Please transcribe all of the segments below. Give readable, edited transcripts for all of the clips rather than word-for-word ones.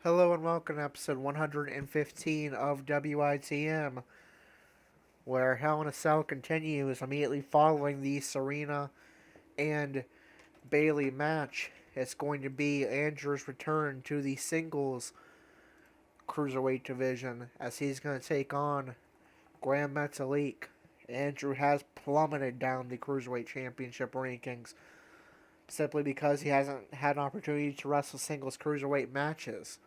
Hello and welcome to episode 115 of WITM, where Hell in a Cell continues immediately following the Serena and Bailey match. It's going to be Andrew's return to the singles Cruiserweight division as he's going to take on Gran Metalik. Andrew has plummeted down the Cruiserweight Championship rankings simply because he hasn't had an opportunity to wrestle singles Cruiserweight matches.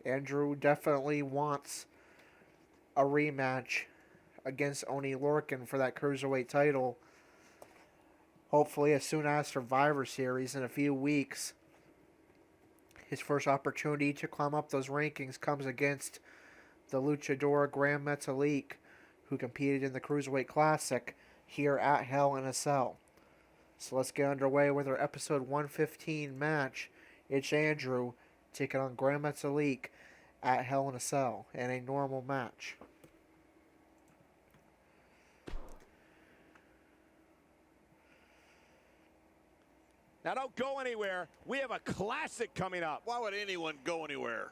Andrew definitely wants a rematch against Oni Lorcan for that Cruiserweight title. Hopefully as soon as Survivor Series in a few weeks. His first opportunity to climb up those rankings comes against the luchador Gran Metalik, who competed in the Cruiserweight Classic here at Hell in a Cell. So let's get underway with our episode 115 match. It's Andrew taking on Gran Metalik at Hell in a Cell in a normal match. Now don't go anywhere. We have a classic coming up. Why would anyone go anywhere?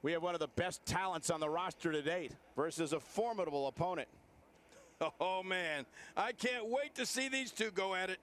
We have one of the best talents on the roster to date versus a formidable opponent. Oh man, I can't wait to see these two go at it.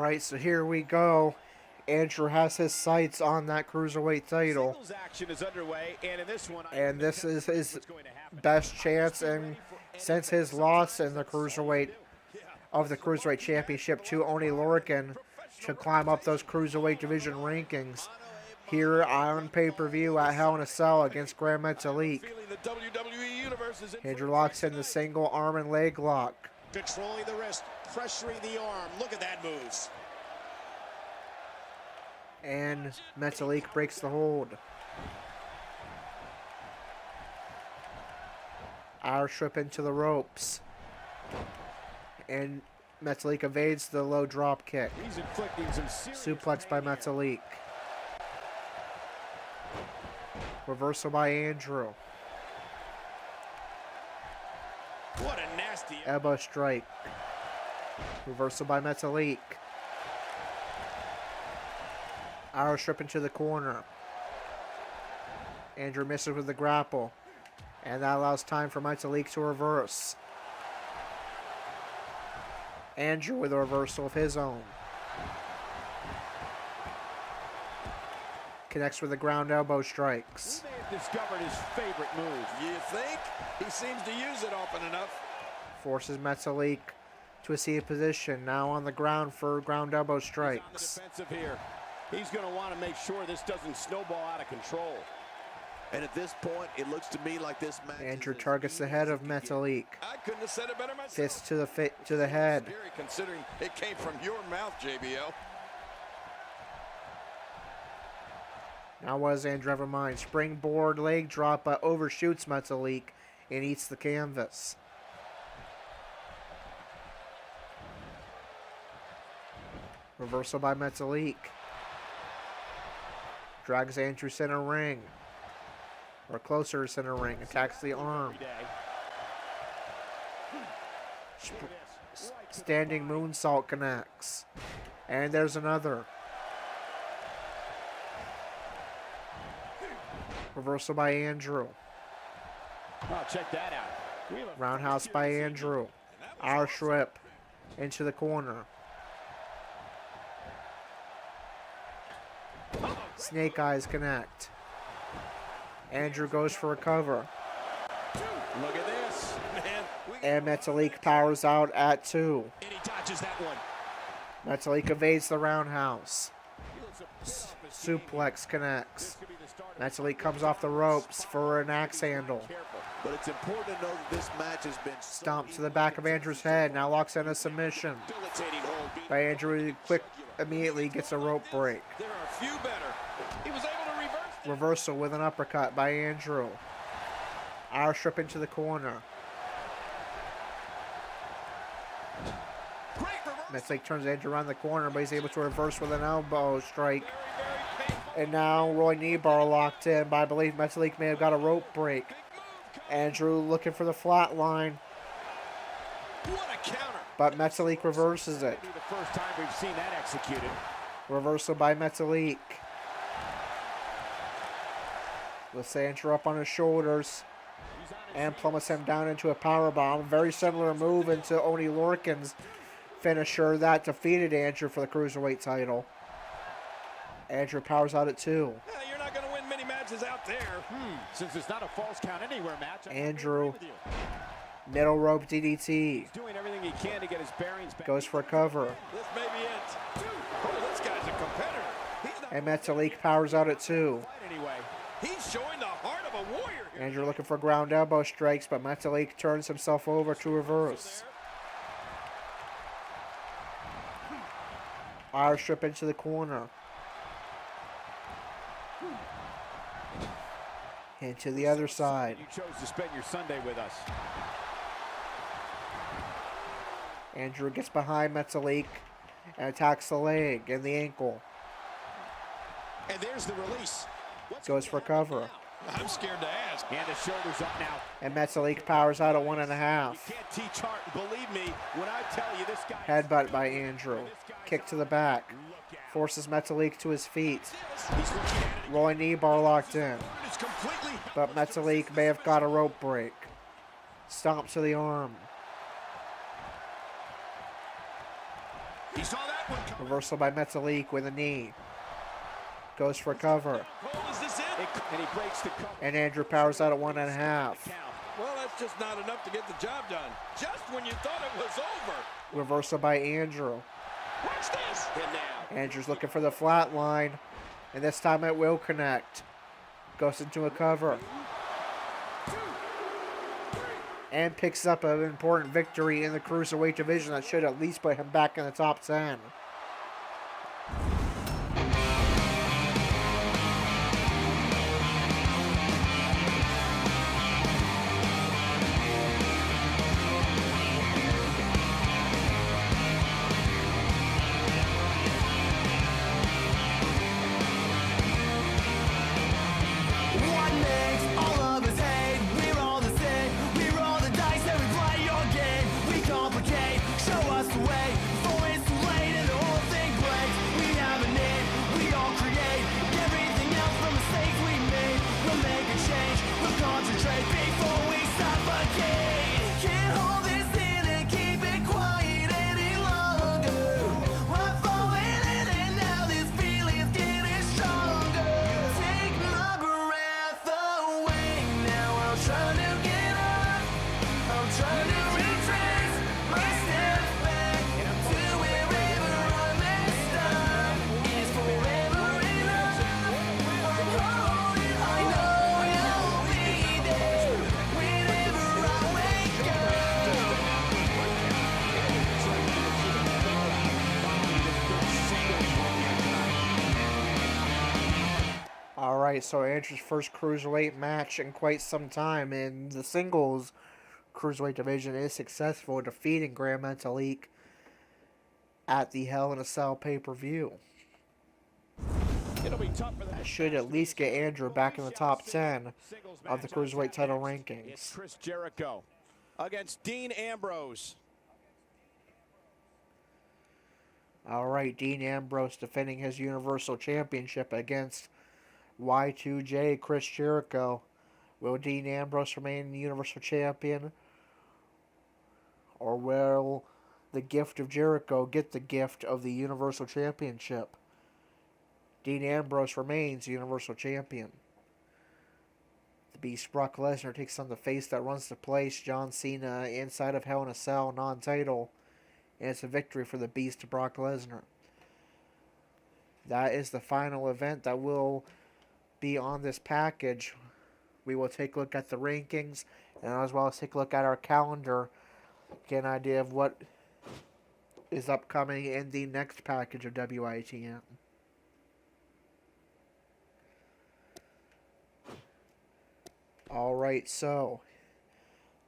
Alright, so here we go. Andrew has his sights on that Cruiserweight title. Singles action is underway, and in this one, And this is his best chance, and since his loss in the Cruiserweight Championship to Oni Lorcan to climb up those Cruiserweight division rankings here on pay-per-view at Hell in a Cell against Gran Metalik. Andrew locks in the single arm and leg lock. Controlling the wrist, pressuring the arm. Look at that move. And Metalik breaks the hold. Irish whip into the ropes. And Metalik evades the low drop kick. he's inflicting some serious Suplex by Metalik. Reversal by Andrew. What a nasty. Elbow strike. Reversal by Metalik. Irish whip into the corner. Andrew misses with the grapple. And that allows time for Metalik to reverse. Andrew with a reversal of his own. Connects with the ground elbow strikes. He may have discovered his favorite move. You think? He seems to use it often enough. Forces Metalik to a seated position. Now on the ground for ground elbow On the strikes. defensive here. He's going to want to make sure this doesn't snowball out of control. And at this point, it looks to me like this match. Andrew targets the head of Metalik. I couldn't have said it better myself. Fist to the head. Scary considering it came from your mouth, JBL. Now what does Andrew have in mind? Springboard leg drop, but overshoots Metalik and eats the canvas. Reversal by Metalik. Drags Andrew center ring. Or closer to center ring. Attacks the arm. Standing moonsault connects. And there's another. Reversal by Andrew. Oh, check that out. We have a Roundhouse by Andrew. Irish whip into the corner. Snake eyes connect. Andrew goes for a cover. Look at this. Man, And Metalik powers out at 2. And he dodges that one. Metalik evades the roundhouse. Suplex connects. Metalik comes off the ropes for an axe handle. But it's important to know that this match has been Stomp to the back of Andrew's head. Now locks in a submission. Debilitating hold. By Andrew, immediately gets a rope break. there are a few better. He was able to reverse. Reversal with an uppercut by Andrew. Irish whip into the corner. Great reversal. Metalik turns Andrew around the corner, but he's able to reverse with an elbow strike. And now Roy knee bar locked in, but I believe Metalik may have got a rope break. Andrew looking for the flat line, What a counter. but Metalik reverses it. Be the first time we've seen that executed. Reversal by Metalik. Lifts Andrew up on his shoulders and plummets him down into a powerbomb. Very similar move into Oni Lorcan's finisher that defeated Andrew for the Cruiserweight title. Andrew powers out at 2. Yeah, you're not going to win many matches out there. Since it's not a false count anywhere match, I Andrew. agree with you. Middle rope DDT. He's doing everything he can to get his bearings back. Goes for a cover. This may be it. Oh, this guy's a competitor. He's not And Metalik powers out at 2. Fight anyway. He's showing the heart of a warrior here. Andrew looking for ground elbow strikes, but Metalik turns himself over to reverse. Irish strip into the corner. And to the other side. You chose to spend your Sunday with us. Andrew gets behind Metalik and attacks the leg and the ankle. And there's the release. Goes for cover. I'm scared to ask. And the shoulders up now. And Metalik powers out at 1.5. Can't teach heart. Believe me when I tell you this guy. Headbutt by Andrew. Kick to the back. Forces Metalik to his feet. He's looking at it. Roy knee bar locked in. It's completely. But Metalik may have got a rope break. Stomp to the arm. He saw that Reversal by Metalik with a knee. Goes for cover. Cole, is this it? And he breaks the cover. And Andrew powers out at 1.5. Well, that's just not enough to get the job done. Just when you thought it was over. Reversal by Andrew. Watch this. And now. Andrew's looking for the flat line. And this time it will connect. Goes into a cover. And picks up an important victory in the Cruiserweight division that should at least put him back in the top 10. Alright, so Andrew's first Cruiserweight match in quite some time in the singles Cruiserweight division is successful, defeating Gran Metalik at the Hell in a Cell pay-per-view. It'll be tough for That should at least get Andrew back in the top 10 of the Cruiserweight title It's rankings. Chris Jericho against Dean Ambrose. Alright, Dean Ambrose defending his Universal Championship against Y2J Chris Jericho. Will Dean Ambrose remain the Universal Champion? Or will the gift of Jericho get the gift of the Universal Championship? Dean Ambrose remains Universal Champion. The Beast Brock Lesnar takes on the face that runs the place, John Cena, inside of Hell in a Cell, non-title. And it's a victory for the Beast Brock Lesnar. That is the final event that will be on this package. We will take a look at the rankings and as well as take a look at our calendar, get an idea of what is upcoming in the next package of WITM. Alright, so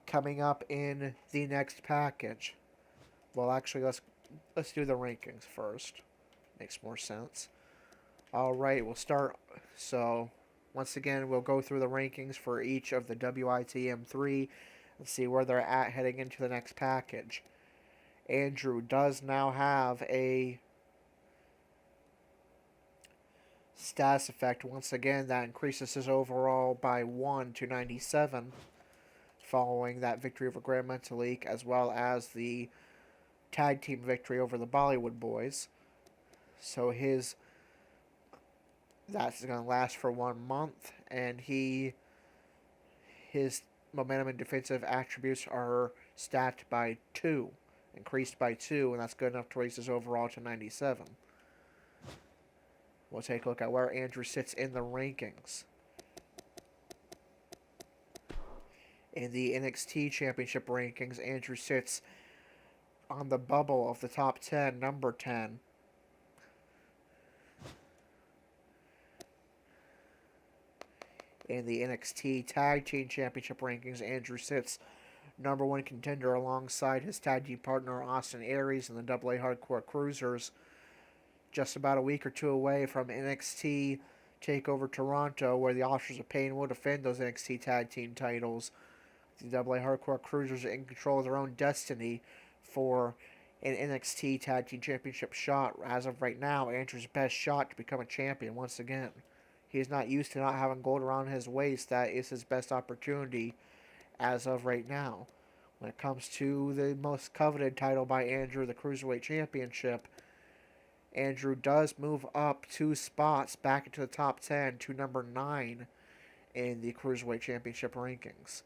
coming up in the next package. Well, actually, let's do the rankings first. Makes more sense. Alright, we'll start. So, once again, we'll go through the rankings for each of the WITM 3 and see where they're at heading into the next package. Andrew does now have a status effect once again that increases his overall by 1 to 97 following that victory over Gran Metalik, as well as the tag team victory over the Bollywood Boys. So that's going to last for 1 month, and his momentum and defensive attributes are stacked by 2, increased by 2, and that's good enough to raise his overall to 97. We'll take a look at where Andrew sits in the rankings. In the NXT Championship rankings, Andrew sits on the bubble of the top 10, number 10. In the NXT Tag Team Championship rankings, Andrew sits number 1 contender alongside his tag team partner Austin Aries and the AA Hardcore Cruisers, just about a week or two away from NXT TakeOver Toronto, where the Authors of Pain will defend those NXT Tag Team titles. The AA Hardcore Cruisers are in control of their own destiny for an NXT Tag Team Championship shot. As of right now, Andrew's best shot to become a champion once again. He is not used to not having gold around his waist. That is his best opportunity as of right now. When it comes to the most coveted title by Andrew, the Cruiserweight Championship, Andrew does move up 2 spots back into the top 10 to number 9 in the Cruiserweight Championship rankings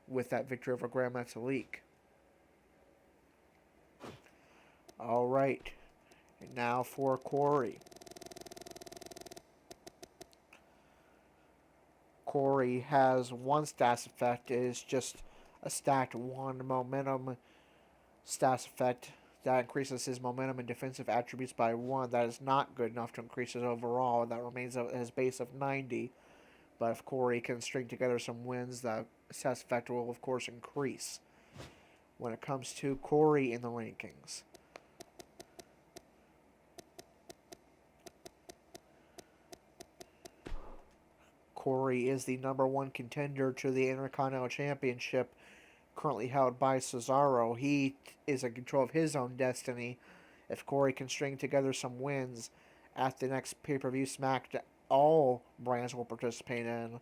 with that victory over Gran Metalik. All right, and now for Corey. Corey has one stats effect. It is just a stacked 1 momentum stats effect that increases his momentum and defensive attributes by 1. That is not good enough to increase his overall. That remains at his base of 90. But if Corey can string together some wins, that stats effect will, of course, increase. When it comes to Corey in the rankings, Corey is the number 1 contender to the Intercontinental Championship, currently held by Cesaro. He is in control of his own destiny. If Corey can string together some wins at the next pay-per-view SmackDown, all brands will participate in,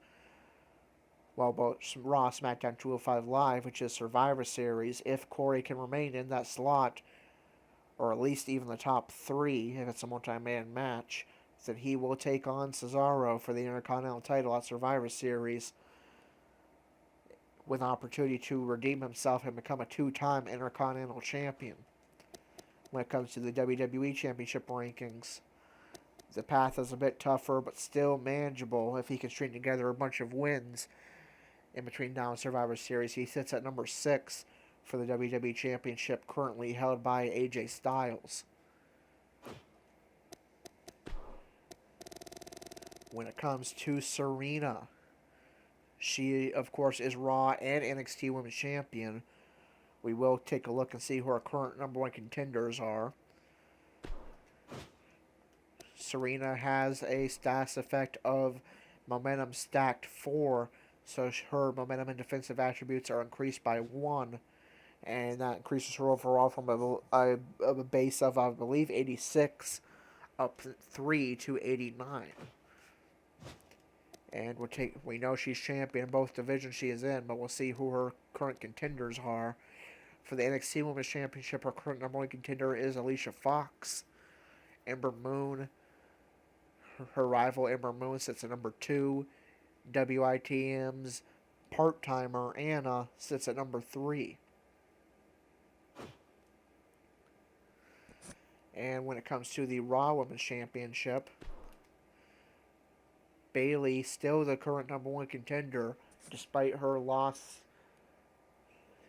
well, both Raw, SmackDown 205 Live, which is Survivor Series. If Corey can remain in that slot, or at least even the top 3, if it's a multi-man match, then he will take on Cesaro for the Intercontinental title at Survivor Series, with an opportunity to redeem himself and become a 2-time Intercontinental Champion. When it comes to the WWE Championship rankings, the path is a bit tougher, but still manageable if he can string together a bunch of wins in between now and Survivor Series. He sits at number 6 for the WWE Championship, currently held by AJ Styles. When it comes to Serena, she, of course, is Raw and NXT Women's Champion. We will take a look and see who our current number 1 contenders are. Serena has a stats effect of momentum stacked 4, so her momentum and defensive attributes are increased by 1, and that increases her overall from a base of, I believe, 86 up 3 to 89. And we know she's champion in both divisions she is in, but we'll see who her current contenders are. For the NXT Women's Championship, her current number 1 contender is Alicia Fox. Ember Moon, her rival Ember Moon, sits at number 2. WITM's part-timer Anna sits at number 3. And when it comes to the Raw Women's Championship, Bayley, still the current number 1 contender, despite her loss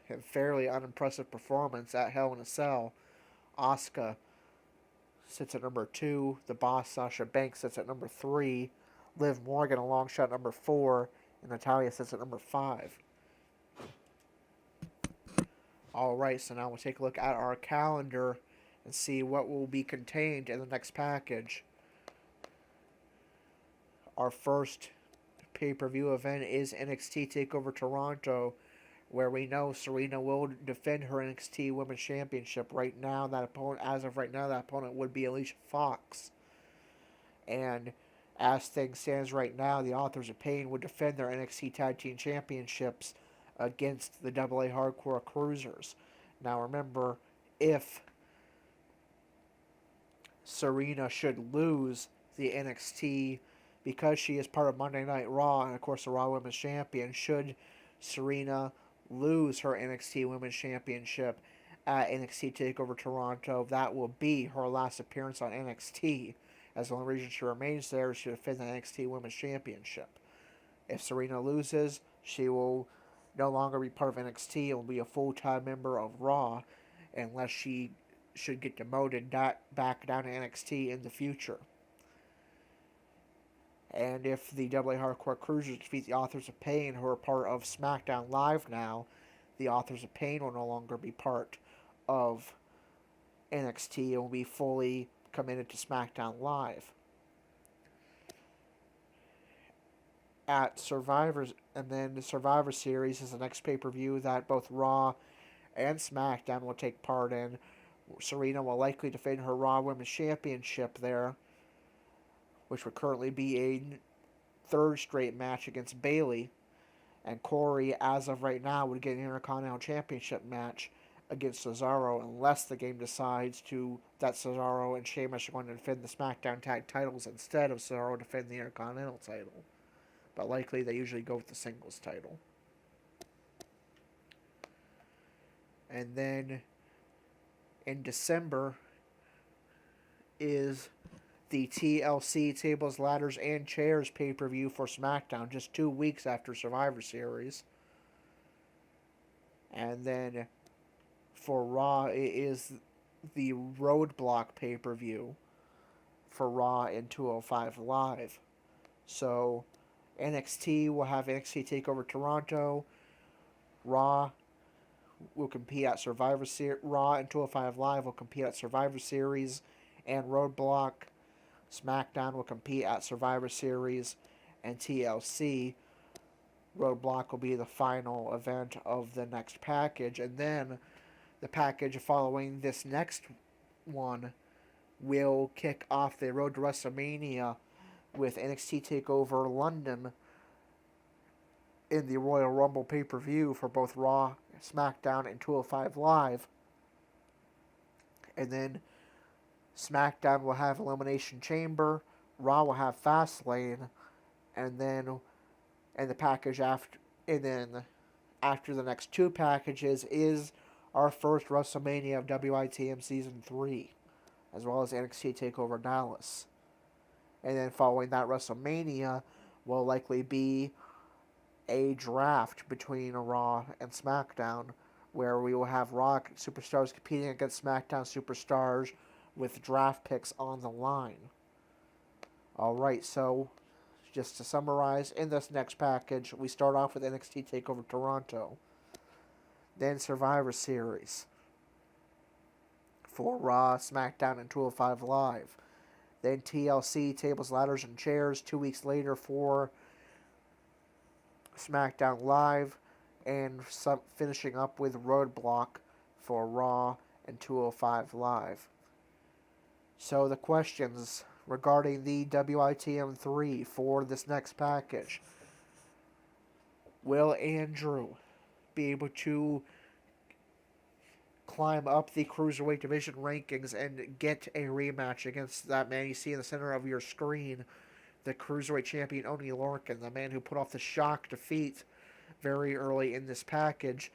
and fairly unimpressive performance at Hell in a Cell. Asuka sits at number 2. The Boss, Sasha Banks, sits at number 3. Liv Morgan, a long shot, number 4. And Natalya sits at number 5. Alright, so now we'll take a look at our calendar and see what will be contained in the next package. Our first pay-per-view event is NXT TakeOver Toronto, where we know Serena will defend her NXT Women's Championship. Right now, as of right now, that opponent would be Alicia Fox. And as things stands right now, the Authors of Pain would defend their NXT Tag Team Championships against the AA Hardcore Cruisers. Now remember, if Serena should lose the NXT, because she is part of Monday Night Raw, and of course the Raw Women's Champion, should Serena lose her NXT Women's Championship at NXT TakeOver Toronto, that will be her last appearance on NXT, as the only reason she remains there is to defend the NXT Women's Championship. If Serena loses, she will no longer be part of NXT and will be a full-time member of Raw, unless she should get demoted back down to NXT in the future. And if the AA Hardcore Cruisers defeat the Authors of Pain, who are part of SmackDown Live now, the Authors of Pain will no longer be part of NXT and will be fully committed to SmackDown Live. At Survivors, and then the Survivor Series is the next pay-per-view that both Raw and SmackDown will take part in. Serena will likely defend her Raw Women's Championship there, which would currently be a 3rd straight match against Bayley. And Corey, as of right now, would get an Intercontinental Championship match against Cesaro unless the game decides that Cesaro and Sheamus are going to defend the SmackDown Tag Titles instead of Cesaro defending the Intercontinental title. But likely they usually go with the singles title. And then in December is the TLC Tables, Ladders, and Chairs pay-per-view for SmackDown, just 2 weeks after Survivor Series. And then for Raw, it is the Roadblock pay-per-view for Raw and 205 Live. So NXT will have NXT TakeOver Toronto. Raw will compete at Survivor Series. Raw and 205 Live will compete at Survivor Series and Roadblock. SmackDown will compete at Survivor Series and TLC. Roadblock will be the final event of the next package. And then the package following this next one will kick off the road to WrestleMania with NXT TakeOver London in the Royal Rumble pay-per-view for both Raw, SmackDown, and 205 Live. And then SmackDown will have Elimination Chamber, Raw will have Fastlane, and then the package after the next two packages is our first WrestleMania of WITM Season 3, as well as NXT TakeOver Dallas. And then following that WrestleMania will likely be a draft between Raw and SmackDown, where we will have Raw superstars competing against SmackDown superstars with draft picks on the line. Alright, so just to summarize, in this next package, we start off with NXT TakeOver Toronto. Then Survivor Series for Raw, SmackDown, and 205 Live. Then TLC, Tables, Ladders, and Chairs 2 weeks later for SmackDown Live. And finishing up with Roadblock for Raw and 205 Live. So the questions regarding the WITM 3 for this next package. Will Andrew be able to climb up the Cruiserweight division rankings and get a rematch against that man you see in the center of your screen, the Cruiserweight champion Oney Lorcan, the man who put off the shock defeat very early in this package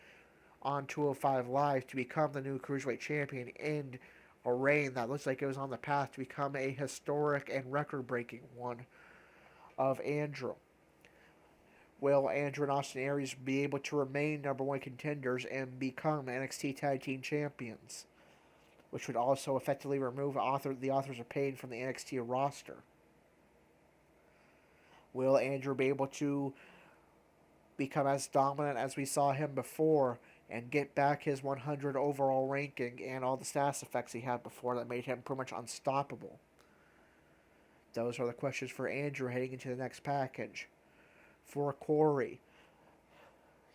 on 205 Live to become the new Cruiserweight champion in a reign that looks like it was on the path to become a historic and record-breaking one of Andrew. Will Andrew and Austin Aries be able to remain number one contenders and become NXT Tag Team Champions, which would also effectively remove the Authors of Pain from the NXT roster? Will Andrew be able to become as dominant as we saw him before and get back his 100 overall ranking and all the status effects he had before that made him pretty much unstoppable? Those are the questions for Andrew heading into the next package. For Corey,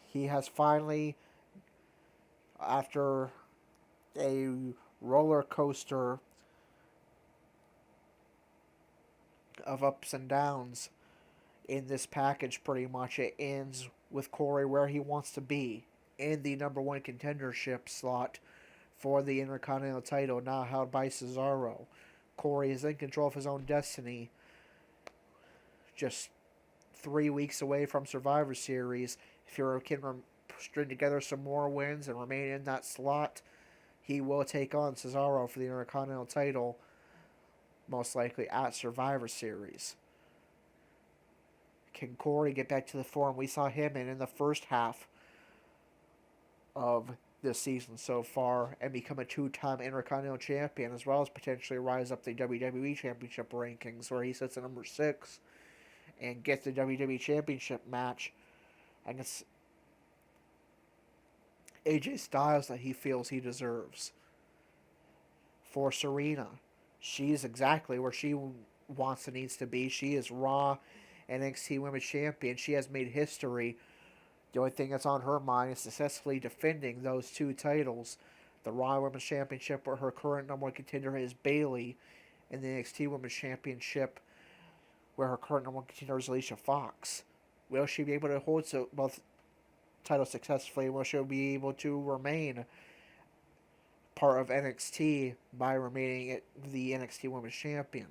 he has finally, after a roller coaster of ups and downs in this package, pretty much it ends with Corey where he wants to be, in the number one contendership slot for the Intercontinental title, now held by Cesaro. Corey is in control of his own destiny, just 3 weeks away from Survivor Series. If he can string together some more wins and remain in that slot, he will take on Cesaro for the Intercontinental title, most likely at Survivor Series. Can Corey get back to the form we saw him in the first half of this season so far and become a two-time Intercontinental Champion, as well as potentially rise up the WWE Championship rankings where he sits at number 6 and get the WWE Championship match against AJ Styles that he feels he deserves? For Serena, she's exactly where she wants and needs to be. She is Raw and NXT Women's Champion. She has made history. The only thing that's on her mind is successfully defending those two titles. The Raw Women's Championship, where her current number one contender is Bayley, and the NXT Women's Championship, where her current number one contender is Alicia Fox. Will she be able to hold both titles successfully? Will she be able to remain part of NXT by remaining the NXT Women's Champion.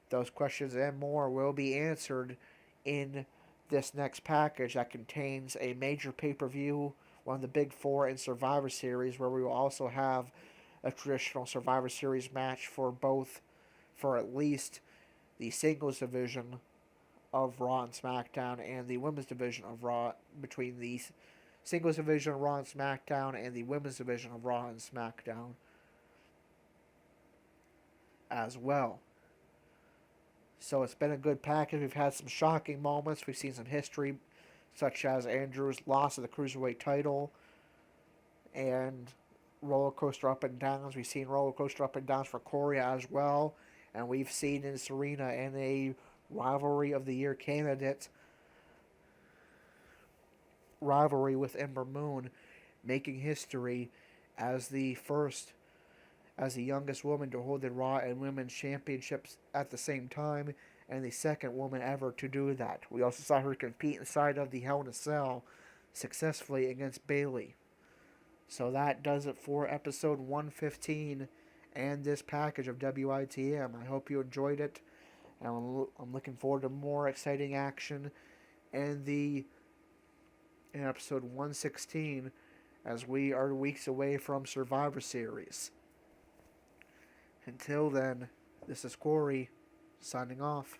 Those questions and more will be answered in this next package that contains a major pay-per-view, one of the big four in Survivor Series, where we will also have a traditional Survivor Series match for at least the singles division of Raw and SmackDown and the women's division of Raw, between the singles division of Raw and SmackDown and the women's division of Raw and SmackDown as well. So it's been a good package. We've had some shocking moments. We've seen some history, such as Andrew's loss of the Cruiserweight title and roller coaster up and downs. We've seen roller coaster up and downs for Corey as well. And we've seen in Serena in a rivalry of the year candidate rivalry with Ember Moon, making history as the youngest woman to hold the Raw and Women's Championships at the same time, and the second woman ever to do that. We also saw her compete inside of the Hell in a Cell successfully against Bayley. So that does it for episode 115 and this package of WITM. I hope you enjoyed it, and I'm looking forward to more exciting action in episode 116, as we are weeks away from Survivor Series. Until then, this is Corey, signing off.